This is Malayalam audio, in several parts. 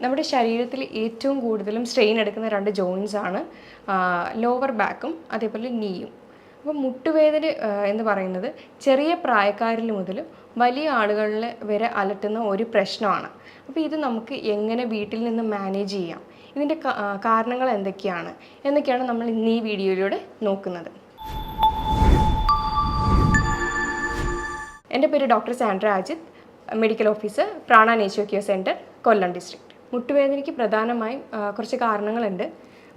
നമ്മുടെ ശരീരത്തിൽ ഏറ്റവും കൂടുതലും സ്ട്രെയിൻ എടുക്കുന്ന രണ്ട് ജോയിൻസ് ആണ് ലോവർ ബാക്കും അതേപോലെ നീയും. അപ്പോൾ മുട്ടുവേദന എന്ന് പറയുന്നത് ചെറിയ പ്രായക്കാരിൽ മുതൽ വലിയ ആളുകളിൽ വരെ അലട്ടുന്ന ഒരു പ്രശ്നമാണ്. അപ്പോൾ ഇത് നമുക്ക് എങ്ങനെ വീട്ടിൽ നിന്ന് മാനേജ് ചെയ്യാം, ഇതിൻ്റെ കാരണങ്ങൾ എന്നൊക്കെയാണ് നമ്മൾ ഇന്ന് ഈ വീഡിയോയിലൂടെ നോക്കുന്നത്. എൻ്റെ പേര് doctor Sandra Ajith, medical officer Prana nature care centre, Kollam district. മുട്ടുവേദനയ്ക്ക് പ്രധാനമായും കുറച്ച് കാരണങ്ങളുണ്ട്.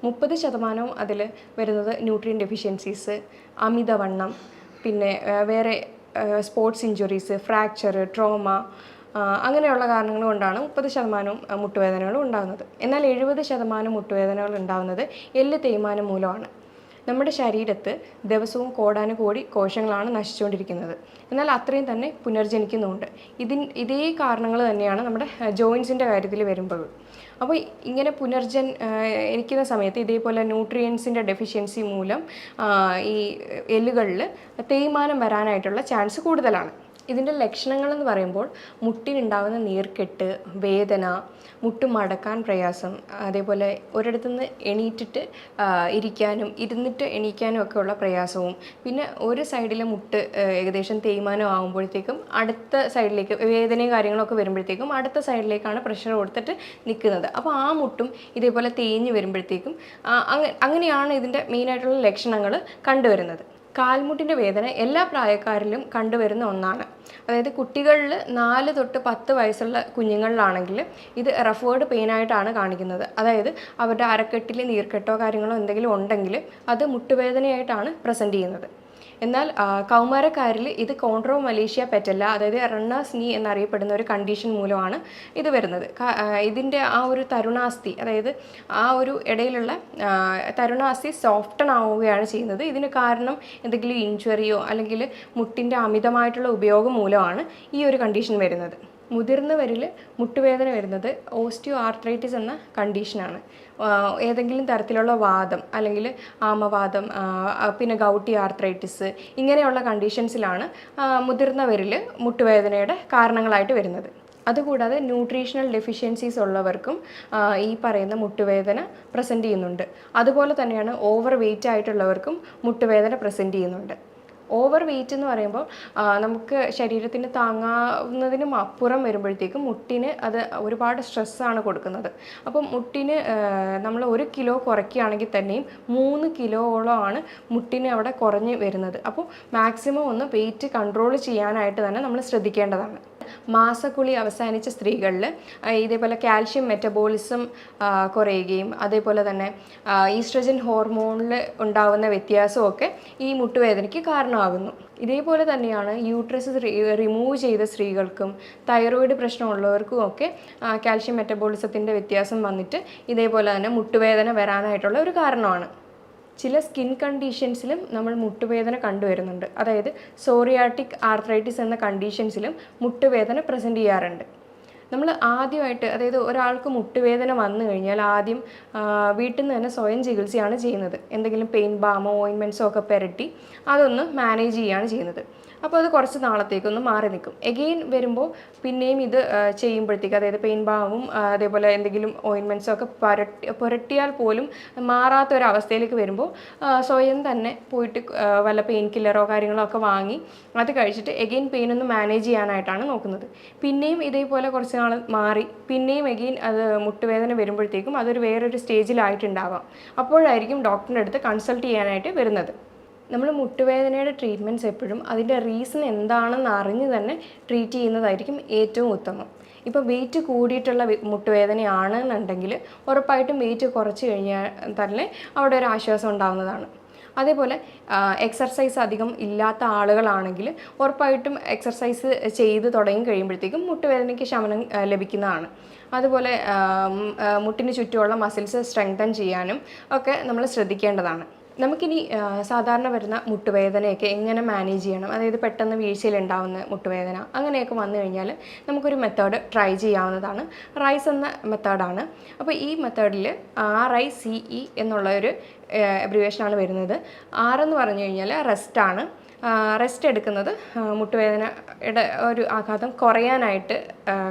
30% അതിൽ വരുന്നത് ന്യൂട്രിയൻ ഡെഫിഷ്യൻസീസ്, അമിതവണ്ണം, പിന്നെ വേറെ സ്പോർട്സ് ഇഞ്ചുറീസ്, ഫ്രാക്ചർ, ട്രോമ, അങ്ങനെയുള്ള കാരണങ്ങൾ കൊണ്ടാണ് 30% മുട്ടുവേദനകൾ ഉണ്ടാകുന്നത്. എന്നാൽ 70% മുട്ടുവേദനകൾ ഉണ്ടാകുന്നത് എല്ല് തേയ്മാനം മൂലമാണ്. നമ്മുടെ ശരീരത്ത് ദിവസവും കോടാനുകോടി കോശങ്ങളാണ് നശിച്ചുകൊണ്ടിരിക്കുന്നത്. എന്നാൽ അത്രയും തന്നെ പുനർജനിക്കുന്നുമുണ്ട്. ഇതേ കാരണങ്ങൾ തന്നെയാണ് നമ്മുടെ ജോയിൻസിൻ്റെ കാര്യത്തിൽ വരുമ്പോൾ. അപ്പോൾ ഇങ്ങനെ എനിക്കുന്ന സമയത്ത് ഇതേപോലെ ന്യൂട്രിയൻസിൻ്റെ ഡെഫിഷ്യൻസി മൂലം ഈ എല്ലുകളിൽ തേയ്മാനം വരാനായിട്ടുള്ള ചാൻസ് കൂടുതലാണ്. ഇതിൻ്റെ ലക്ഷണങ്ങളെന്ന് പറയുമ്പോൾ മുട്ടിനുണ്ടാകുന്ന നീർക്കെട്ട്, വേദന, മുട്ട് മടക്കാൻ പ്രയാസം, അതേപോലെ ഒരിടത്തുനിന്ന് എണീറ്റിട്ട് ഇരിക്കാനും ഇരുന്നിട്ട് എണീക്കാനും ഒക്കെ ഉള്ള പ്രയാസവും, പിന്നെ ഒരു സൈഡിലെ മുട്ട് ഏകദേശം തേയ്മാനം ആകുമ്പോഴത്തേക്കും അടുത്ത സൈഡിലേക്ക് വേദനയും കാര്യങ്ങളൊക്കെ വരുമ്പോഴത്തേക്കും അടുത്ത സൈഡിലേക്കാണ് പ്രഷർ കൊടുത്തിട്ട് നിൽക്കുന്നത്. അപ്പോൾ ആ മുട്ടും ഇതേപോലെ തേഞ്ഞ് വരുമ്പോഴത്തേക്കും അങ്ങനെയാണ് ഇതിൻ്റെ മെയിനായിട്ടുള്ള ലക്ഷണങ്ങൾ കണ്ടുവരുന്നത്. കാൽമുട്ടിൻ്റെ വേദന എല്ലാ പ്രായക്കാരിലും കണ്ടുവരുന്ന ഒന്നാണ്. അതായത് കുട്ടികളിൽ 4 തൊട്ട് 10 വയസ്സുള്ള കുഞ്ഞുങ്ങളിലാണെങ്കിൽ ഇത് റെഫേർഡ് പെയിനായിട്ടാണ് കാണിക്കുന്നത്. അതായത് അവരുടെ അരക്കെട്ടിൽ നീർക്കെട്ടോ കാര്യങ്ങളോ എന്തെങ്കിലും ഉണ്ടെങ്കിൽ അത് മുട്ടുവേദനയായിട്ടാണ് പ്രസൻറ്റ് ചെയ്യുന്നത്. എന്നാൽ കൗമാരക്കാരിൽ ഇത് കോൺട്രോമലേഷ്യ പെറ്റല്ല, അതായത് റണ്ണേഴ്സ് നീ എന്നറിയപ്പെടുന്ന ഒരു കണ്ടീഷൻ മൂലമാണ് ഇത് വരുന്നത്. ഇതിൻ്റെ ആ ഒരു തരുണാസ്ഥി, അതായത് ആ ഒരു ഇടയിലുള്ള തരുണാസ്ഥി സോഫ്റ്റൺ ആവുകയാണ് ചെയ്യുന്നത്. ഇതിന് കാരണം എന്തെങ്കിലും ഇഞ്ചുറിയോ അല്ലെങ്കിൽ മുട്ടിൻ്റെ അമിതമായിട്ടുള്ള ഉപയോഗം മൂലമാണ് ഈ ഒരു കണ്ടീഷൻ വരുന്നത്. മുതിർന്നവരിൽ മുട്ടുവേദന വരുന്നത് ഓസ്റ്റിയോ ആർത്രൈറ്റിസ് എന്ന കണ്ടീഷനാണ്. ഏതെങ്കിലും തരത്തിലുള്ള വാദം അല്ലെങ്കിൽ ആമവാദം, പിന്നെ ഗൗട്ടി ആർത്രൈറ്റിസ്, ഇങ്ങനെയുള്ള കണ്ടീഷൻസിലാണ് മുതിർന്നവരിൽ മുട്ടുവേദനയുടെ കാരണങ്ങളായിട്ട് വരുന്നത്. അതുകൂടാതെ ന്യൂട്രീഷണൽ ഡെഫിഷ്യൻസീസ് ഉള്ളവർക്കും ഈ പറയുന്ന മുട്ടുവേദന പ്രസൻറ്റ് ചെയ്യുന്നുണ്ട്. അതുപോലെ തന്നെയാണ് ഓവർ വെയ്റ്റ് ആയിട്ടുള്ളവർക്കും മുട്ടുവേദന പ്രസൻറ്റ് ചെയ്യുന്നുണ്ട്. ഓവർ വെയ്റ്റ് എന്ന് പറയുമ്പോൾ നമുക്ക് ശരീരത്തിന് താങ്ങാവുന്നതിനും അപ്പുറം വരുമ്പോഴത്തേക്കും മുട്ടിന് അത് ഒരുപാട് സ്ട്രെസ്സാണ് കൊടുക്കുന്നത്. അപ്പം മുട്ടിന് നമ്മൾ 1 കിലോ കുറയ്ക്കുകയാണെങ്കിൽ തന്നെയും 3 കിലോയോളമാണ് മുട്ടിന് അവിടെ കുറഞ്ഞ് വരുന്നത്. അപ്പോൾ മാക്സിമം ഒന്ന് വെയ്റ്റ് കൺട്രോൾ ചെയ്യാനായിട്ട് തന്നെ നമ്മൾ ശ്രദ്ധിക്കേണ്ടതാണ്. മാസക്കുളി അവസാനിച്ച സ്ത്രീകളിൽ ഇതേപോലെ കാൽഷ്യം മെറ്റബോളിസം കുറയുകയും അതേപോലെ തന്നെ ഈസ്ട്രജൻ ഹോർമോണിൽ ഉണ്ടാകുന്ന വ്യത്യാസമൊക്കെ ഈ മുട്ടുവേദനയ്ക്ക് കാരണമാകുന്നു. ഇതേപോലെ തന്നെയാണ് യൂട്രസ് റിമൂവ് ചെയ്ത സ്ത്രീകൾക്കും തൈറോയിഡ് പ്രശ്നമുള്ളവർക്കും ഒക്കെ കാൽഷ്യം മെറ്റബോളിസത്തിൻ്റെ വ്യത്യാസം വന്നിട്ട് ഇതേപോലെ തന്നെ മുട്ടുവേദന വരാനായിട്ടുള്ള ഒരു കാരണമാണ്. ചില സ്കിൻ കണ്ടീഷൻസിലും നമ്മൾ മുട്ടുവേദന കണ്ടുവരുന്നുണ്ട്. അതായത് സോറിയാറ്റിക് ആർത്രൈറ്റിസ് എന്ന കണ്ടീഷൻസിലും മുട്ടുവേദന പ്രസൻറ്റ് ചെയ്യാറുണ്ട്. നമ്മൾ ആദ്യമായിട്ട്, അതായത് ഒരാൾക്ക് മുട്ടുവേദന വന്നു കഴിഞ്ഞാൽ ആദ്യം വീട്ടിൽ നിന്ന് തന്നെ സ്വയം ചികിത്സയാണ് ചെയ്യുന്നത്. എന്തെങ്കിലും പെയിൻ ബാമോ ഓയിൻമെൻറ്റ്സോ ഒക്കെ പുരട്ടി അതൊന്ന് മാനേജ് ചെയ്യുകയാണ് ചെയ്യുന്നത്. അപ്പോൾ അത് കുറച്ച് നാളത്തേക്കൊന്ന് മാറി നിൽക്കും. എഗെയിൻ വരുമ്പോൾ പിന്നെയും ഇത് ചെയ്യുമ്പോഴത്തേക്ക്, അതായത് പെയിൻ ബാമും അതേപോലെ എന്തെങ്കിലും ഓയിൻമെൻറ്റ്സോ ഒക്കെ പുരട്ടിയാൽ പോലും മാറാത്തൊരവസ്ഥയിലേക്ക് വരുമ്പോൾ സ്വയം തന്നെ പോയിട്ട് വല്ല പെയിൻ കില്ലറോ കാര്യങ്ങളോ ഒക്കെ വാങ്ങി അത് കഴിച്ചിട്ട് എഗെയിൻ പെയിൻ ഒന്ന് മാനേജ് ചെയ്യാനായിട്ടാണ് നോക്കുന്നത്. പിന്നെയും ഇതേപോലെ കുറച്ച് നാൾ മാറി പിന്നെയും എഗെയിൻ അത് മുട്ടുവേദന വരുമ്പോഴത്തേക്കും അതൊരു വേറൊരു സ്റ്റേജിലായിട്ടുണ്ടാവാം. അപ്പോഴായിരിക്കും ഡോക്ടറിൻ്റെ അടുത്ത് കൺസൾട്ട് ചെയ്യാനായിട്ട് വരുന്നത്. നമ്മൾ മുട്ടുവേദനയുടെ ട്രീറ്റ്മെൻറ്റ്സ് എപ്പോഴും അതിൻ്റെ റീസൺ എന്താണെന്ന് അറിഞ്ഞ് തന്നെ ട്രീറ്റ് ചെയ്യുന്നതായിരിക്കും ഏറ്റവും ഉത്തമം. ഇപ്പോൾ വെയിറ്റ് കൂടിയിട്ടുള്ള മുട്ടുവേദനയാണെന്നുണ്ടെങ്കിൽ ഉറപ്പായിട്ടും വെയിറ്റ് കുറച്ച് കഴിഞ്ഞാൽ തന്നെ അവിടെ ഒരു ആശ്വാസം ഉണ്ടാകുന്നതാണ്. അതേപോലെ എക്സർസൈസ് അധികം ഇല്ലാത്ത ആളുകളാണെങ്കിൽ ഉറപ്പായിട്ടും എക്സർസൈസ് ചെയ്ത് തുടങ്ങി കഴിയുമ്പോഴത്തേക്കും മുട്ടുവേദനയ്ക്ക് ശമനം ലഭിക്കുന്നതാണ്. അതുപോലെ മുട്ടിന് ചുറ്റുമുള്ള മസിൽസ് സ്ട്രെങ്തൻ ചെയ്യാനും ഒക്കെ നമ്മൾ ശ്രദ്ധിക്കേണ്ടതാണ്. നമുക്കിനി സാധാരണ വരുന്ന മുട്ടുവേദനയൊക്കെ എങ്ങനെ മാനേജ് ചെയ്യണം, അതായത് പെട്ടെന്ന് വീഴ്ചയിലുണ്ടാകുന്ന മുട്ടുവേദന അങ്ങനെയൊക്കെ വന്നു കഴിഞ്ഞാൽ നമുക്കൊരു മെത്തേഡ് ട്രൈ ചെയ്യാവുന്നതാണ്. റൈസ് എന്ന മെത്തേഡാണ്. അപ്പോൾ ഈ മെത്തേഡിൽ RICE എന്നുള്ള ഒരു അബ്രിവേഷനാണ് വരുന്നത്. R എന്ന് പറഞ്ഞു കഴിഞ്ഞാൽ റെസ്റ്റാണ്, റെസ്റ്റ് എടുക്കുന്നത് മുട്ടുവേദനയുടെ ഒരു ആഘാതം കുറയാനായിട്ട്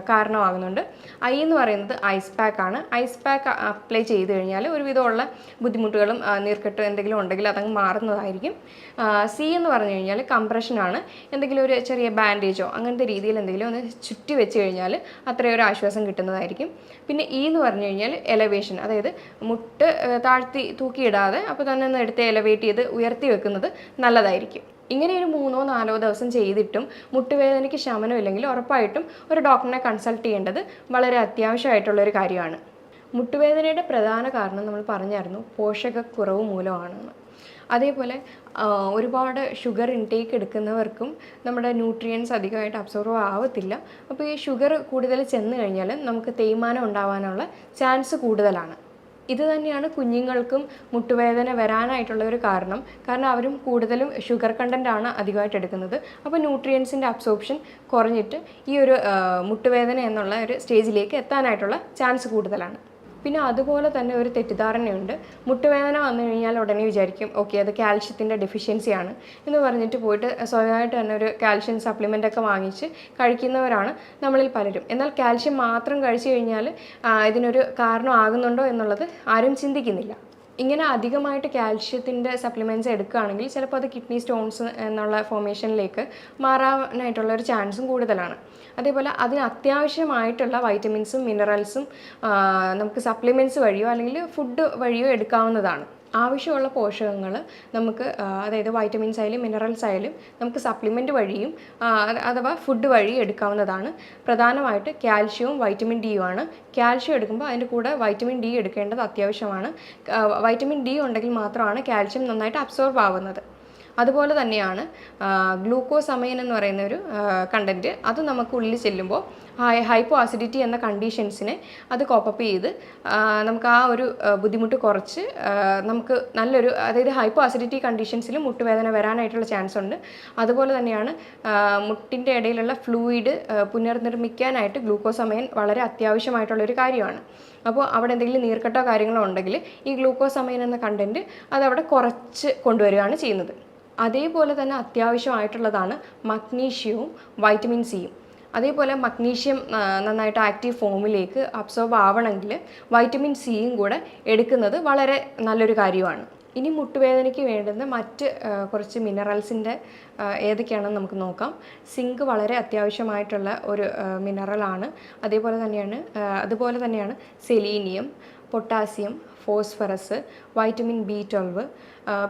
കാരണമാകുന്നുണ്ട്. ഐ എന്ന് പറയുന്നത് ഐസ് പാക്കാണ്. ഐസ് പാക്ക് അപ്ലൈ ചെയ്ത് കഴിഞ്ഞാൽ ഒരുവിധമുള്ള ബുദ്ധിമുട്ടുകളും നീർക്കെട്ട് എന്തെങ്കിലും ഉണ്ടെങ്കിൽ അതങ്ങ് മാറുന്നതായിരിക്കും. സി എന്ന് പറഞ്ഞു കഴിഞ്ഞാൽ കംപ്രഷനാണ്. എന്തെങ്കിലും ഒരു ചെറിയ ബാൻഡേജോ അങ്ങനത്തെ രീതിയിൽ എന്തെങ്കിലും ഒന്ന് ചുറ്റി വെച്ച് കഴിഞ്ഞാൽ അത്രയൊരു ആശ്വാസം കിട്ടുന്നതായിരിക്കും. പിന്നെ ഇ എന്ന് പറഞ്ഞു കഴിഞ്ഞാൽ എലവേഷൻ, അതായത് മുട്ട് താഴ്ത്തി തൂക്കിയിടാതെ അപ്പോൾ തന്നെ ഒന്ന് എടുത്ത് എലവേറ്റ് ചെയ്ത് ഉയർത്തി വെക്കുന്നത് നല്ലതായിരിക്കും. ഇങ്ങനെ ഒരു 3-4 ദിവസം ചെയ്തിട്ടും മുട്ടുവേദനയ്ക്ക് ശമനമില്ലെങ്കിൽ ഉറപ്പായിട്ടും ഒരു ഡോക്ടറിനെ കൺസൾട്ട് ചെയ്യേണ്ടത് വളരെ അത്യാവശ്യമായിട്ടുള്ളൊരു കാര്യമാണ്. മുട്ടുവേദനയുടെ പ്രധാന കാരണം നമ്മൾ പറഞ്ഞായിരുന്നു പോഷകക്കുറവ് മൂലമാണെന്ന്. അതേപോലെ ഒരുപാട് ഷുഗർ ഇൻടേക്ക് എടുക്കുന്നവർക്കും നമ്മുടെ ന്യൂട്രിയൻസ് അധികമായിട്ട് അബ്സോർവ് ആവത്തില്ല. അപ്പോൾ ഈ ഷുഗർ കൂടുതൽ ചെന്ന് കഴിഞ്ഞാൽ നമുക്ക് തേയ്മാനം ഉണ്ടാവാനുള്ള ചാൻസ് കൂടുതലാണ്. ഇത് തന്നെയാണ് കുഞ്ഞുങ്ങൾക്കും മുട്ടുവേദന വരാനായിട്ടുള്ള ഒരു കാരണം അവരും കൂടുതലും ഷുഗർ കണ്ടൻ്റാണ് അധികമായിട്ട് എടുക്കുന്നത്. അപ്പോൾ ന്യൂട്രിയൻസിൻ്റെ അബ്സോർപ്ഷൻ കുറഞ്ഞിട്ട് ഈ ഒരു മുട്ടുവേദന എന്നുള്ള ഒരു സ്റ്റേജിലേക്ക് എത്താനായിട്ടുള്ള ചാൻസ് കൂടുതലാണ്. പിന്നെ അതുപോലെ തന്നെ ഒരു തെറ്റിദ്ധാരണയുണ്ട്, മുട്ടുവേദന വന്നു കഴിഞ്ഞാൽ ഉടനെ വിചാരിക്കും ഓക്കെ അത് കാൽഷ്യത്തിൻ്റെ ഡെഫിഷ്യൻസിയാണ് എന്ന് പറഞ്ഞിട്ട് പോയിട്ട് സ്വയമായിട്ട് തന്നെ ഒരു കാൽഷ്യം സപ്ലിമെൻ്റൊക്കെ വാങ്ങിച്ച് കഴിക്കുന്നവരാണ് നമ്മളിൽ പലരും. എന്നാൽ കാൽഷ്യം മാത്രം കഴിച്ചു കഴിഞ്ഞാൽ ഇതിനൊരു കാരണമാകുന്നുണ്ടോ എന്നുള്ളത് ആരും ചിന്തിക്കുന്നില്ല. ഇങ്ങനെ അധികമായിട്ട് കാൽഷ്യത്തിൻ്റെ സപ്ലിമെൻറ്റ്സ് എടുക്കുകയാണെങ്കിൽ ചിലപ്പോൾ അത് കിഡ്നി സ്റ്റോൺസ് എന്നുള്ള ഫോർമേഷനിലേക്ക് മാറാനായിട്ടുള്ള ഒരു ചാൻസും കൂടുതലാണ്. അതേപോലെ അതിന് അത്യാവശ്യമായിട്ടുള്ള വൈറ്റമിൻസും മിനറൽസും നമുക്ക് സപ്ലിമെൻറ്റ്സ് വഴിയോ അല്ലെങ്കിൽ ഫുഡ് വഴിയോ എടുക്കാവുന്നതാണ്. ആവശ്യമുള്ള പോഷകങ്ങൾ നമുക്ക് അതായത് വൈറ്റമിൻസ് ആയാലും മിനറൽസ് ആയാലും നമുക്ക് സപ്ലിമെൻറ്റ് വഴിയും അഥവാ ഫുഡ് വഴി എടുക്കാവുന്നതാണ്. പ്രധാനമായിട്ട് കാൽഷ്യവും വൈറ്റമിൻ ഡിയുമാണ്. കാൽഷ്യം എടുക്കുമ്പോൾ അതിൻ്റെ കൂടെ വൈറ്റമിൻ ഡി എടുക്കേണ്ടത് അത്യാവശ്യമാണ്. വൈറ്റമിൻ ഡി ഉണ്ടെങ്കിൽ മാത്രമാണ് കാൽഷ്യം നന്നായിട്ട് അബ്സോർബ് ആവുന്നത്. അതുപോലെ തന്നെയാണ് ഗ്ലൂക്കോസമൈൻ എന്ന് പറയുന്ന ഒരു കണ്ടൻറ്റ്, അത് നമുക്ക് ഉള്ളിൽ ചെല്ലുമ്പോൾ ഹൈപ്പോ അസിഡിറ്റി എന്ന കണ്ടീഷൻസിനെ അത് കോപ്പപ്പ് ചെയ്ത് നമുക്ക് ആ ഒരു ബുദ്ധിമുട്ട് കുറച്ച് നമുക്ക് നല്ലൊരു, അതായത് ഹൈപ്പോ അസിഡിറ്റി കണ്ടീഷൻസിൽ മുട്ടുവേദന വരാനായിട്ടുള്ള ചാൻസ് ഉണ്ട്. അതുപോലെ തന്നെയാണ് മുട്ടിൻ്റെ ഇടയിലുള്ള ഫ്ലൂയിഡ് പുനർനിർമ്മിക്കാനായിട്ട് ഗ്ലൂക്കോസമൈൻ വളരെ അത്യാവശ്യമായിട്ടുള്ളൊരു കാര്യമാണ്. അപ്പോൾ അവിടെ എന്തെങ്കിലും നീർക്കെട്ടോ കാര്യങ്ങളോ ഉണ്ടെങ്കിൽ ഈ ഗ്ലൂക്കോസമൈൻ എന്ന കണ്ടൻറ്റ് അതവിടെ കുറച്ച് കൊണ്ടുവരികയാണ് ചെയ്യുന്നത്. അതേപോലെ തന്നെ അത്യാവശ്യമായിട്ടുള്ളതാണ് മഗ്നീഷ്യവും വൈറ്റമിൻ സിയും. അതേപോലെ മഗ്നീഷ്യം നന്നായിട്ട് ആക്റ്റീവ് ഫോമിലേക്ക് അബ്സോർബ് ആവണമെങ്കിൽ വൈറ്റമിൻ സിയും കൂടെ എടുക്കുന്നത് വളരെ നല്ലൊരു കാര്യമാണ്. ഇനി മുട്ടുവേദനയ്ക്ക് വേണ്ടുന്ന മറ്റ് കുറച്ച് മിനറൽസിൻ്റെ ഏതൊക്കെയാണെന്ന് നമുക്ക് നോക്കാം. സിങ്ക് വളരെ അത്യാവശ്യമായിട്ടുള്ള ഒരു മിനറലാണ്. അതുപോലെ തന്നെയാണ് selenium, potassium, phosphorus, vitamin B12,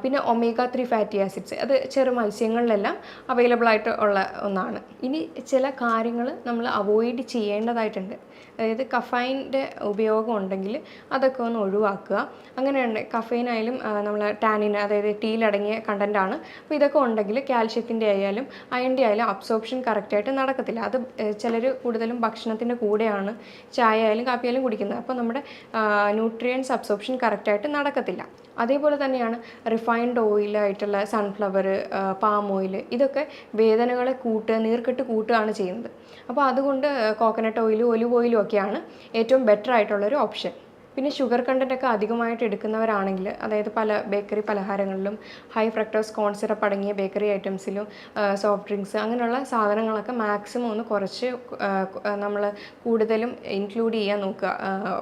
പിന്നെ ഒമേഗ 3 ഫാറ്റി ആസിഡ്സ്. അത് ചെറു മത്സ്യങ്ങളിലെല്ലാം അവൈലബിൾ ആയിട്ട് ഉള്ള ഒന്നാണ്. ഇനി ചില കാര്യങ്ങൾ നമ്മൾ അവോയ്ഡ് ചെയ്യേണ്ടതായിട്ടുണ്ട്. അതായത് കഫൈൻ്റെ ഉപയോഗം ഉണ്ടെങ്കിൽ അതൊക്കെ ഒന്ന് ഒഴിവാക്കുക. അങ്ങനെയുണ്ട് കഫൈനായാലും നമ്മൾ ടാനിൻ, അതായത് ടീയിലടങ്ങിയ കണ്ടൻ്റാണ്. അപ്പോൾ ഇതൊക്കെ ഉണ്ടെങ്കിൽ കാൽഷ്യത്തിൻ്റെ ആയാലും അയണിൻ്റെ ആയാലും അബ്സോർപ്ഷൻ കറക്റ്റായിട്ട് നടക്കത്തില്ല. അത് ചിലർ കൂടുതലും ഭക്ഷണത്തിൻ്റെ കൂടെയാണ് ചായ ആയാലും കാപ്പി ആയാലും കുടിക്കുന്നത്. അപ്പോൾ നമ്മുടെ ന്യൂട്രിയൻസ് അബ്സോർപ്ഷൻ കറക്റ്റായിട്ട് നടക്കത്തില്ല. അതേപോലെ തന്നെയാണ് റിഫൈൻഡ് ഓയിലായിട്ടുള്ള സൺഫ്ലവർ, പാം ഓയിൽ, ഇതൊക്കെ വേദനകളെ നീർക്കെട്ട് കൂട്ടുകയാണ് ചെയ്യുന്നത്. അപ്പോൾ അതുകൊണ്ട് കോക്കനട്ട് ഓയിലും ഒലിവ് ഓയിലും ഒക്കെയാണ് ഏറ്റവും ബെറ്റർ ആയിട്ടുള്ളൊരു ഓപ്ഷൻ. പിന്നെ ഷുഗർ കണ്ടൻറ്റൊക്കെ അധികമായിട്ട് എടുക്കുന്നവരാണെങ്കിൽ, അതായത് പല ബേക്കറി പലഹാരങ്ങളിലും ഹൈ ഫ്രക്ടോസ് കോൺ സിറപ്പ് അടങ്ങിയ ബേക്കറി ഐറ്റംസിലും സോഫ്റ്റ് ഡ്രിങ്ക്സ് അങ്ങനെയുള്ള സാധനങ്ങളൊക്കെ മാക്സിമം ഒന്ന് കുറച്ച് നമ്മൾ കൂടുതലും ഇൻക്ലൂഡ് ചെയ്യാൻ നോക്കുക.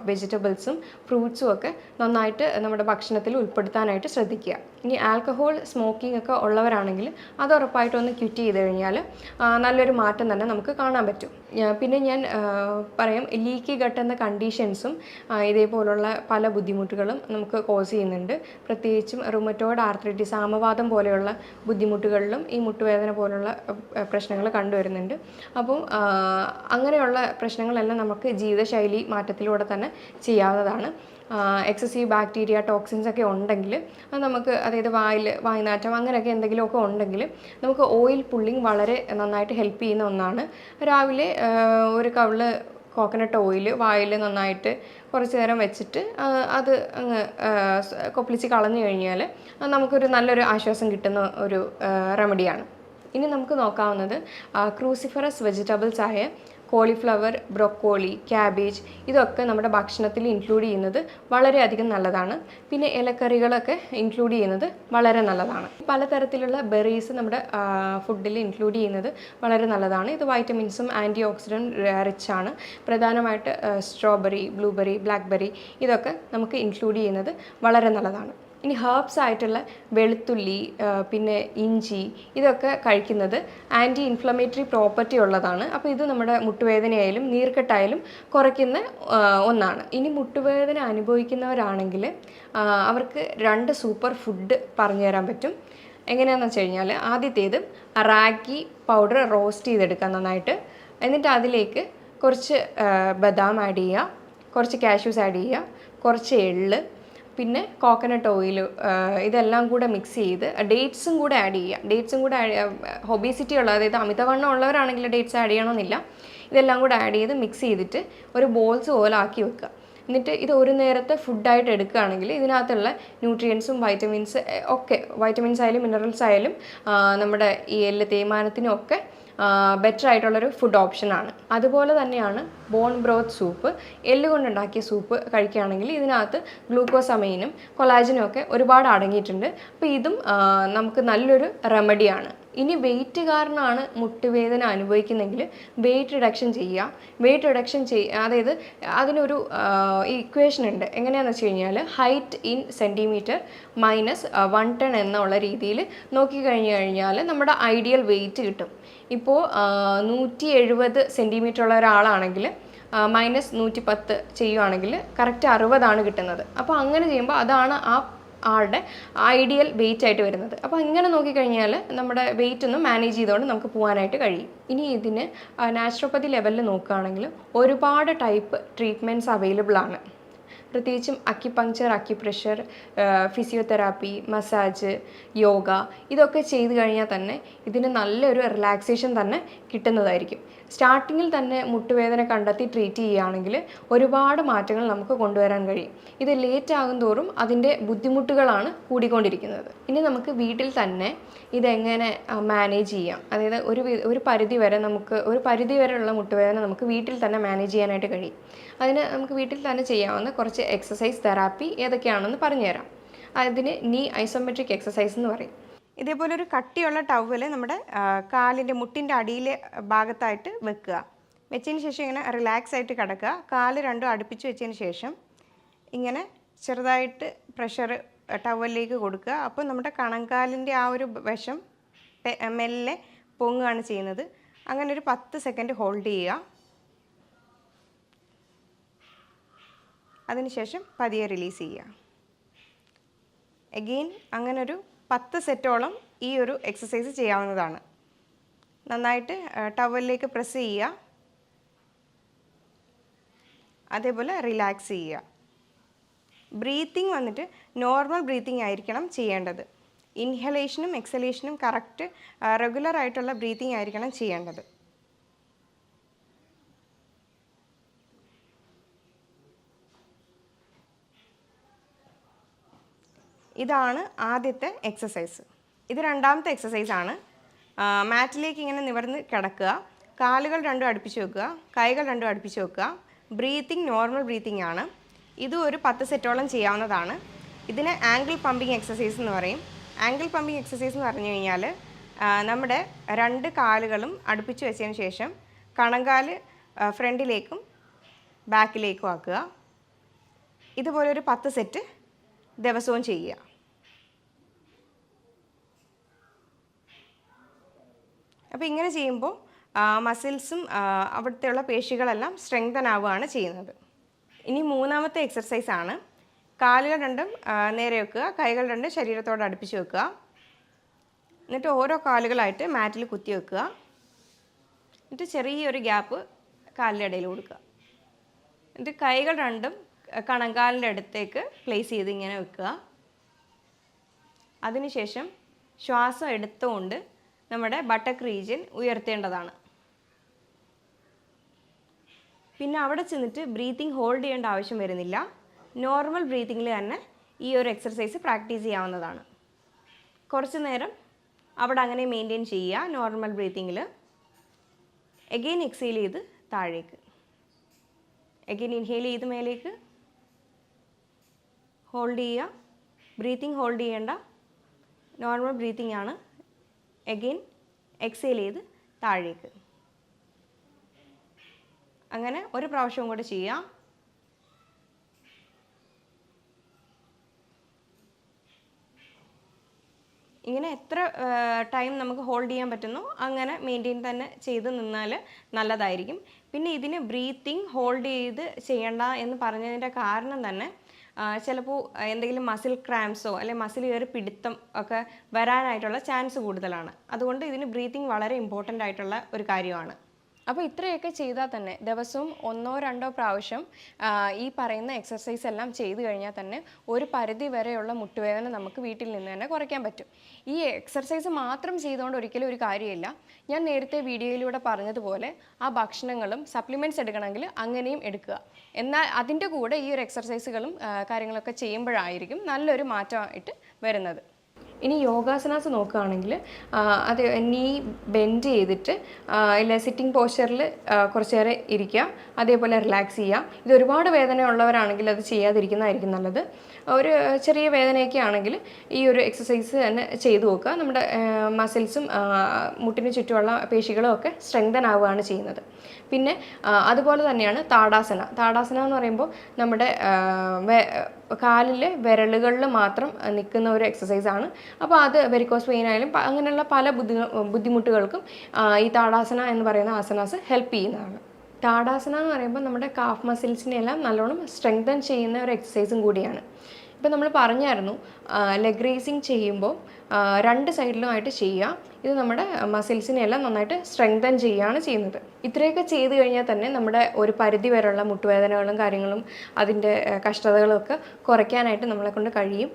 വെജിറ്റബിൾസും ഫ്രൂട്ട്സും ഒക്കെ നന്നായിട്ട് നമ്മുടെ ഭക്ഷണത്തിൽ ഉൾപ്പെടുത്താനായിട്ട് ശ്രദ്ധിക്കുക. ഇനി ആൽക്കഹോൾ സ്മോക്കിംഗ് ഒക്കെ ഉള്ളവരാണെങ്കിൽ അത് ഉറപ്പായിട്ടൊന്ന് ക്വിറ്റ് ചെയ്ത് കഴിഞ്ഞാൽ നല്ലൊരു മാറ്റം തന്നെ നമുക്ക് കാണാൻ പറ്റും. പിന്നെ ഞാൻ പറയാം, ലീക്കി ഗട്ട് എന്ന കണ്ടീഷൻസും ഇതേപോലുള്ള പല ബുദ്ധിമുട്ടുകളും നമുക്ക് കോസ് ചെയ്യുന്നുണ്ട്. പ്രത്യേകിച്ചും റുമറ്റോയ്ഡ് ആർത്രൈറ്റിസ്, ആമവാദം പോലെയുള്ള ബുദ്ധിമുട്ടുകളിലും ഈ മുട്ടുവേദന പോലുള്ള പ്രശ്നങ്ങൾ കണ്ടുവരുന്നുണ്ട്. അപ്പം അങ്ങനെയുള്ള പ്രശ്നങ്ങളെല്ലാം നമുക്ക് ജീവിതശൈലി മാറ്റത്തിലൂടെ തന്നെ ചെയ്യാവുന്നതാണ്. എക്സസീവ് ബാക്ടീരിയ ടോക്സിൻസ് ഒക്കെ ഉണ്ടെങ്കിൽ അത് നമുക്ക്, അതായത് വായ്നാറ്റം അങ്ങനെയൊക്കെ എന്തെങ്കിലുമൊക്കെ ഉണ്ടെങ്കിൽ നമുക്ക് ഓയിൽ പുള്ളിങ് വളരെ നന്നായിട്ട് ഹെൽപ്പ് ചെയ്യുന്ന ഒന്നാണ്. രാവിലെ ഒരു കവിള് കോക്കനട്ട് ഓയിൽ വായിൽ നന്നായിട്ട് കുറച്ച് നേരം വെച്ചിട്ട് അത് അങ്ങ് കൊപ്പിളിച്ച് കളഞ്ഞു കഴിഞ്ഞാൽ നമുക്കൊരു നല്ലൊരു ആശ്വാസം കിട്ടുന്ന ഒരു റെമഡിയാണ്. ഇനി നമുക്ക് നോക്കാവുന്നത് ക്രൂസിഫറസ് വെജിറ്റബിൾസ് ആയ കോളിഫ്ലവർ, ബ്രൊക്കോളി, ക്യാബേജ് ഇതൊക്കെ നമ്മുടെ ഭക്ഷണത്തിൽ ഇൻക്ലൂഡ് ചെയ്യുന്നത് വളരെയധികം നല്ലതാണ്. പിന്നെ ഇലക്കറികളൊക്കെ ഇൻക്ലൂഡ് ചെയ്യുന്നത് വളരെ നല്ലതാണ്. പലതരത്തിലുള്ള ബെറീസ് നമ്മുടെ ഫുഡിൽ ഇൻക്ലൂഡ് ചെയ്യുന്നത് വളരെ നല്ലതാണ്. ഇത് വൈറ്റമിൻസും ആൻറ്റി ഓക്സിഡൻറ്റ് റിച്ച് ആണ്. പ്രധാനമായിട്ട് സ്ട്രോബെറി, ബ്ലൂബെറി, ബ്ലാക്ക്ബെറി ഇതൊക്കെ നമുക്ക് ഇൻക്ലൂഡ് ചെയ്യുന്നത് വളരെ നല്ലതാണ്. ഇനി ഹെർബ്സ് ആയിട്ടുള്ള വെളുത്തുള്ളി, പിന്നെ ഇഞ്ചി ഇതൊക്കെ കഴിക്കുന്നത് ആൻറ്റി ഇൻഫ്ലമേറ്ററി പ്രോപ്പർട്ടി ഉള്ളതാണ്. അപ്പോൾ ഇത് നമ്മുടെ മുട്ടുവേദനയായാലും നീർക്കെട്ടായാലും കുറയ്ക്കുന്ന ഒന്നാണ്. ഇനി മുട്ടുവേദന അനുഭവിക്കുന്നവരാണെങ്കിൽ അവർക്ക് 2 സൂപ്പർ ഫുഡ് പറഞ്ഞു തരാൻ പറ്റും. എങ്ങനെയാണെന്ന് വെച്ച് കഴിഞ്ഞാൽ, ആദ്യത്തേത് റാഗി പൗഡർ റോസ്റ്റ് ചെയ്തെടുക്കുക നന്നായിട്ട്. എന്നിട്ട് അതിലേക്ക് കുറച്ച് ബദാം ആഡ് ചെയ്യുക, കുറച്ച് കാഷ്യൂസ് ആഡ് ചെയ്യുക, കുറച്ച് എള്ള്, പിന്നെ കോക്കനട്ട് ഓയിൽ, ഇതെല്ലാം കൂടെ മിക്സ് ചെയ്ത് ഡേറ്റ്സും കൂടെ ആഡ് ചെയ്യുക. ഡേറ്റ്സും കൂടെ ഒബീസിറ്റി ഉള്ള, അതായത് അമിതവണ്ണം ഉള്ളവരാണെങ്കിൽ ഡേറ്റ്സ് ആഡ് ചെയ്യണമെന്നില്ല. ഇതെല്ലാം കൂടെ ആഡ് ചെയ്ത് മിക്സ് ചെയ്തിട്ട് ഒരു ബോൾസ് പോലെ ആക്കി വെക്കുക. എന്നിട്ട് ഇത് ഒരു നേരത്തെ ഫുഡായിട്ട് എടുക്കുകയാണെങ്കിൽ ഇതിനകത്തുള്ള ന്യൂട്രിയൻസും വൈറ്റമിൻസ് ആയാലും മിനറൽസ് ആയാലും നമ്മുടെ ഈ എല്ല് തേയ്മാനത്തിനും ഒക്കെ ബെറ്റർ ആയിട്ടുള്ളൊരു ഫുഡ് ഓപ്ഷനാണ്. അതുപോലെ തന്നെയാണ് ബോൺ ബ്രോത്ത് സൂപ്പ്. എല്ല് കൊണ്ടുണ്ടാക്കിയ സൂപ്പ് കഴിക്കുകയാണെങ്കിൽ ഇതിനകത്ത് ഗ്ലൂക്കോസമൈനും കൊളാജനും ഒക്കെ ഒരുപാട് അടങ്ങിയിട്ടുണ്ട്. അപ്പോൾ ഇതും നമുക്ക് നല്ലൊരു റെമഡിയാണ്. ഇനി വെയിറ്റ് കാരണമാണ് മുട്ടുവേദന അനുഭവിക്കുന്നെങ്കിൽ വെയിറ്റ് റിഡക്ഷൻ ചെയ്യുക. വെയിറ്റ് റിഡക്ഷൻ അതായത് അതിനൊരു ഇക്വേഷൻ ഉണ്ട്. എങ്ങനെയാണെന്ന് വെച്ച് കഴിഞ്ഞാൽ, ഹൈറ്റ് ഇൻ സെൻറ്റിമീറ്റർ മൈനസ് 1 ടൺ എന്നുള്ള രീതിയിൽ നോക്കിക്കഴിഞ്ഞു കഴിഞ്ഞാൽ നമ്മുടെ ഐഡിയൽ വെയിറ്റ് കിട്ടും. ഇപ്പോൾ 170 സെൻറ്റിമീറ്റർ ഉള്ള ഒരാളാണെങ്കിൽ മൈനസ് 110 ചെയ്യുവാണെങ്കിൽ കറക്റ്റ് 60 കിട്ടുന്നത്. അപ്പോൾ അങ്ങനെ ചെയ്യുമ്പോൾ അതാണ് ആ ആളുടെ ഐഡിയൽ വെയിറ്റ് ആയിട്ട് വരുന്നത്. അപ്പോൾ ഇങ്ങനെ നോക്കിക്കഴിഞ്ഞാൽ നമ്മുടെ വെയിറ്റ് ഒന്ന് മാനേജ് ചെയ്തുകൊണ്ട് നമുക്ക് പോകാനായിട്ട് കഴിയും. ഇനി ഇതിന് നാച്ചുറോപ്പതി ലെവലിൽ നോക്കുകയാണെങ്കിൽ ഒരുപാട് ടൈപ്പ് ട്രീറ്റ്മെൻറ്റ്സ് അവൈലബിൾ ആണ്. പ്രത്യേകിച്ചും acupuncture, acupressure, physiotherapy, massage, yoga ഇതൊക്കെ ചെയ്ത് കഴിഞ്ഞാൽ തന്നെ ഇതിന് നല്ലൊരു റിലാക്സേഷൻ തന്നെ കിട്ടുന്നതായിരിക്കും. സ്റ്റാർട്ടിങ്ങിൽ തന്നെ മുട്ടുവേദന കണ്ടെത്തി ട്രീറ്റ് ചെയ്യുകയാണെങ്കിൽ ഒരുപാട് മാറ്റങ്ങൾ നമുക്ക് കൊണ്ടുവരാൻ കഴിയും. ഇത് ലേറ്റ് ആകും തോറും അതിൻ്റെ ബുദ്ധിമുട്ടുകളാണ് കൂടിക്കൊണ്ടിരിക്കുന്നത്. ഇനി നമുക്ക് വീട്ടിൽ തന്നെ ഇതെങ്ങനെ മാനേജ് ചെയ്യാം, അതായത് ഒരു പരിധി വരെയുള്ള മുട്ടുവേദന നമുക്ക് വീട്ടിൽ തന്നെ മാനേജ് ചെയ്യാനായിട്ട് കഴിയും. അതിന് നമുക്ക് വീട്ടിൽ തന്നെ ചെയ്യാവുന്ന കുറച്ച് എക്സസൈസ് തെറാപ്പി ഏതൊക്കെയാണെന്ന് പറഞ്ഞുതരാം. അതിന് നീ ഐസോമെട്രിക് എക്സസൈസ് എന്ന് പറയും. ഇതേപോലെ ഒരു കട്ടിയുള്ള ടവല് നമ്മുടെ കാലിൻ്റെ മുട്ടിൻ്റെ അടിയിലെ ഭാഗത്തായിട്ട് വെക്കുക. വെച്ചതിന് ശേഷം ഇങ്ങനെ റിലാക്സ് ആയിട്ട് കിടക്കുക. കാല് രണ്ടും അടുപ്പിച്ച് വെച്ചതിന് ശേഷം ഇങ്ങനെ ചെറുതായിട്ട് പ്രഷർ ടവലിലേക്ക് കൊടുക്കുക. അപ്പോൾ നമ്മുടെ കണങ്കാലിൻ്റെ ആ ഒരു വശം മെല്ലെ പൊങ്ങുകയാണ് ചെയ്യുന്നത്. അങ്ങനെ ഒരു 10 സെക്കൻഡ് ഹോൾഡ് ചെയ്യുക. അതിനുശേഷം പതിയെ റിലീസ് ചെയ്യുക. എഗെയിൻ അങ്ങനെ ഒരു 10 സെറ്റോളം ഈ ഒരു എക്സസൈസ് ചെയ്യാവുന്നതാണ്. നന്നായിട്ട് ടവലിലേക്ക് പ്രസ് ചെയ്യുക. അതേപോലെ റിലാക്സ് ചെയ്യുക. ബ്രീത്തിങ് വന്നിട്ട് നോർമൽ ബ്രീത്തിങ് ആയിരിക്കണം ചെയ്യേണ്ടത്. ഇൻഹലേഷനും എക്സലേഷനും കറക്റ്റ് റെഗുലർ ആയിട്ടുള്ള ബ്രീത്തിങ് ആയിരിക്കണം ചെയ്യേണ്ടത്. ഇതാണ് ആദ്യത്തെ എക്സസൈസ്. ഇത് രണ്ടാമത്തെ എക്സസൈസാണ്. മാറ്റിലേക്ക് ഇങ്ങനെ നിവർന്ന് കിടക്കുക. കാലുകൾ രണ്ടും അടുപ്പിച്ച് വെക്കുക, കൈകൾ രണ്ടും അടുപ്പിച്ച് വെക്കുക. ബ്രീത്തിങ് നോർമൽ ബ്രീത്തിങ് ആണ്. ഇതും ഒരു 10 സെറ്റോളം ചെയ്യാവുന്നതാണ്. ഇതിന് ആംഗിൾ പമ്പിങ് എക്സസൈസ് എന്ന് പറയും. ആംഗിൾ പമ്പിങ് എക്സസൈസ് എന്ന് പറഞ്ഞു കഴിഞ്ഞാൽ നമ്മുടെ 2 കാലുകളും അടുപ്പിച്ച് വെച്ചതിന് ശേഷം കണങ്കാല് ഫ്രണ്ടിലേക്കും ബാക്കിലേക്കും ആക്കുക. ഇതുപോലെ ഒരു 10 സെറ്റ് ദിവസവും ചെയ്യുക. അപ്പോൾ ഇങ്ങനെ ചെയ്യുമ്പോൾ മസിൽസും അവിടുത്തെയുള്ള പേശികളെല്ലാം സ്ട്രെങ്തൻ ആവുകയാണ് ചെയ്യുന്നത്. ഇനി മൂന്നാമത്തെ എക്സർസൈസാണ്. കാലുകൾ രണ്ടും നേരെ വെക്കുക, കൈകൾ രണ്ടും ശരീരത്തോട് അടുപ്പിച്ച് വെക്കുക. എന്നിട്ട് ഓരോ കാലുകളായിട്ട് മാറ്റിൽ കുത്തി വെക്കുക. എന്നിട്ട് ചെറിയൊരു ഗ്യാപ്പ് കാലിൻ്റെ ഇടയിൽ കൊടുക്കുക. എന്നിട്ട് കൈകൾ രണ്ടും കണങ്കാലിൻ്റെ അടുത്തേക്ക് പ്ലേസ് ചെയ്ത് ഇങ്ങനെ വെക്കുക. അതിനുശേഷം ശ്വാസം എടുത്തുകൊണ്ട് നമ്മുടെ ബട്ടക്ക് റീജിയൻ ഉയർത്തേണ്ടതാണ്. പിന്നെ അവിടെ ചെന്നിട്ട് ബ്രീത്തിങ് ഹോൾഡ് ചെയ്യേണ്ട ആവശ്യം വരുന്നില്ല. നോർമൽ ബ്രീത്തിങ്ങിൽ തന്നെ ഈ ഒരു എക്സർസൈസ് പ്രാക്ടീസ് ചെയ്യാവുന്നതാണ്. കുറച്ച് നേരം അവിടെ അങ്ങനെ മെയിൻറ്റെയിൻ ചെയ്യുക നോർമൽ ബ്രീത്തിങ്ങിൽ. എഗെയിൻ എക്സെയിൽ ചെയ്ത് താഴേക്ക്. അഗെയിൻ ഇൻഹേൽ ചെയ്ത് മേലേക്ക്, ഹോൾഡ് ചെയ്യുക. ബ്രീത്തിങ് ഹോൾഡ് ചെയ്യേണ്ട, നോർമൽ ബ്രീത്തിങ് ആണ്. അഗെയിൻ എക്സേൽ ചെയ്ത് താഴേക്ക്. അങ്ങനെ ഒരു പ്രാവശ്യം കൂടെ ചെയ്യാം. ഇങ്ങനെ എത്ര ടൈം നമുക്ക് ഹോൾഡ് ചെയ്യാൻ പറ്റുന്നോ അങ്ങനെ മെയിൻറ്റെയിൻ തന്നെ ചെയ്ത് നിന്നാൽ നല്ലതായിരിക്കും. പിന്നെ ഇതിന് ബ്രീത്തിങ് ഹോൾഡ് ചെയ്ത് ചെയ്യണ്ട എന്ന് പറഞ്ഞതിൻ്റെ കാരണം തന്നെ ചിലപ്പോൾ എന്തെങ്കിലും മസിൽ ക്രാംസോ അല്ലെങ്കിൽ മസിൽ കയറി പിടുത്തം ഒക്കെ വരാനായിട്ടുള്ള ചാൻസ് കൂടുതലാണ്. അതുകൊണ്ട് ഇതിന് ബ്രീത്തിങ് വളരെ ഇമ്പോർട്ടൻ്റ് ആയിട്ടുള്ള ഒരു കാര്യമാണ്. അപ്പോൾ ഇത്രയൊക്കെ ചെയ്താൽ തന്നെ ദിവസവും 1-2 പ്രാവശ്യം ഈ പറയുന്ന എക്സർസൈസ് എല്ലാം ചെയ്തു കഴിഞ്ഞാൽ തന്നെ ഒരു പരിധി വരെയുള്ള മുട്ടുവേദന നമുക്ക് വീട്ടിൽ നിന്ന് തന്നെ കുറയ്ക്കാൻ പറ്റും. ഈ എക്സർസൈസ് മാത്രം ചെയ്തുകൊണ്ട് ഒരിക്കലും ഒരു കാര്യമില്ല. ഞാൻ നേരത്തെ വീഡിയോയിലൂടെ പറഞ്ഞതുപോലെ ആ ഭക്ഷണങ്ങളും സപ്ലിമെൻറ്റ്സ് എടുക്കണമെങ്കിൽ അങ്ങനെയും എടുക്കുക. എന്നാൽ അതിൻ്റെ കൂടെ ഈ ഒരു എക്സർസൈസുകളും കാര്യങ്ങളൊക്കെ ചെയ്യുമ്പോഴായിരിക്കും നല്ലൊരു മാറ്റമായിട്ട് വരുന്നത്. ഇനി യോഗാസനാസ് നോക്കുകയാണെങ്കിൽ അത് നീ ബെൻഡ് ചെയ്തിട്ട് ഇല്ല സിറ്റിംഗ് പോസ്ചറിൽ കുറച്ച് നേരം ഇരിക്കുക, അതേപോലെ റിലാക്സ് ചെയ്യുക. ഇത് ഒരുപാട് വേദന ഉള്ളവരാണെങ്കിൽ അത് ചെയ്യാതിരിക്കുന്നതായിരിക്കും നല്ലത്. ഒരു ചെറിയ വേദനയൊക്കെ ആണെങ്കിൽ ഈ ഒരു എക്സസൈസ് തന്നെ ചെയ്തു നോക്കുക. നമ്മുടെ മസിൽസും മുട്ടിന് ചുറ്റുമുള്ള പേശികളും ഒക്കെ സ്ട്രെങ്തൻ ആവുകയാണ് ചെയ്യുന്നത്. പിന്നെ അതുപോലെ തന്നെയാണ് താടാസന. താടാസന എന്ന് പറയുമ്പോൾ നമ്മുടെ കാലിലെ വിരലുകളിൽ മാത്രം നിൽക്കുന്ന ഒരു എക്സസൈസാണ്. അപ്പോൾ അത് വെരിക്കോസ് വെയിൻ ആയാലും അങ്ങനെയുള്ള പല ബുദ്ധിമുട്ടുകൾക്കും ഈ താടാസന എന്ന് പറയുന്ന ആസനാസ് ഹെൽപ്പ് ചെയ്യുന്നതാണ്. താടാസന എന്ന് പറയുമ്പോൾ നമ്മുടെ കാഫ് മസിൽസിനെല്ലാം നല്ലോണം സ്ട്രെങ്തൻ ചെയ്യുന്ന ഒരു എക്സസൈസും കൂടിയാണ്. ഇപ്പോൾ നമ്മൾ പറഞ്ഞായിരുന്നു ലെഗ് റേസിങ് ചെയ്യുമ്പോൾ 2 സൈഡിലുമായിട്ട് ചെയ്യുക. ഇത് നമ്മുടെ മസിൽസിനെല്ലാം നന്നായിട്ട് സ്ട്രെങ്തൻ ചെയ്യുകയാണ് ചെയ്യുന്നത്. ഇത്രയൊക്കെ ചെയ്ത് കഴിഞ്ഞാൽ തന്നെ നമ്മുടെ ഒരു പരിധി വരെയുള്ള മുട്ടുവേദനകളും കാര്യങ്ങളും അതിൻ്റെ കഷ്ടതകളും ഒക്കെ കുറയ്ക്കാനായിട്ട് നമ്മളെ കൊണ്ട് കഴിയും.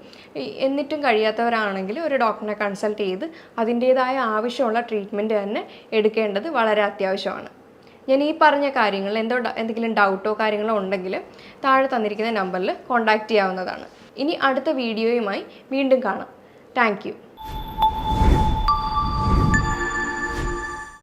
എന്നിട്ടും കഴിയാത്തവരാണെങ്കിൽ ഒരു ഡോക്ടറിനെ കൺസൾട്ട് ചെയ്ത് അതിൻ്റേതായ ആവശ്യമുള്ള ട്രീറ്റ്മെൻറ്റ് തന്നെ എടുക്കേണ്ടത് വളരെ അത്യാവശ്യമാണ്. ഞാൻ ഈ പറഞ്ഞ കാര്യങ്ങൾ എന്തെങ്കിലും ഡൗട്ടോ കാര്യങ്ങളോ ഉണ്ടെങ്കിൽ താഴെ തന്നിരിക്കുന്ന നമ്പറിൽ കോൺടാക്റ്റ് ചെയ്യാവുന്നതാണ്. ഇനി അടുത്ത വീഡിയോയുമായി വീണ്ടും കാണാം. Thank you.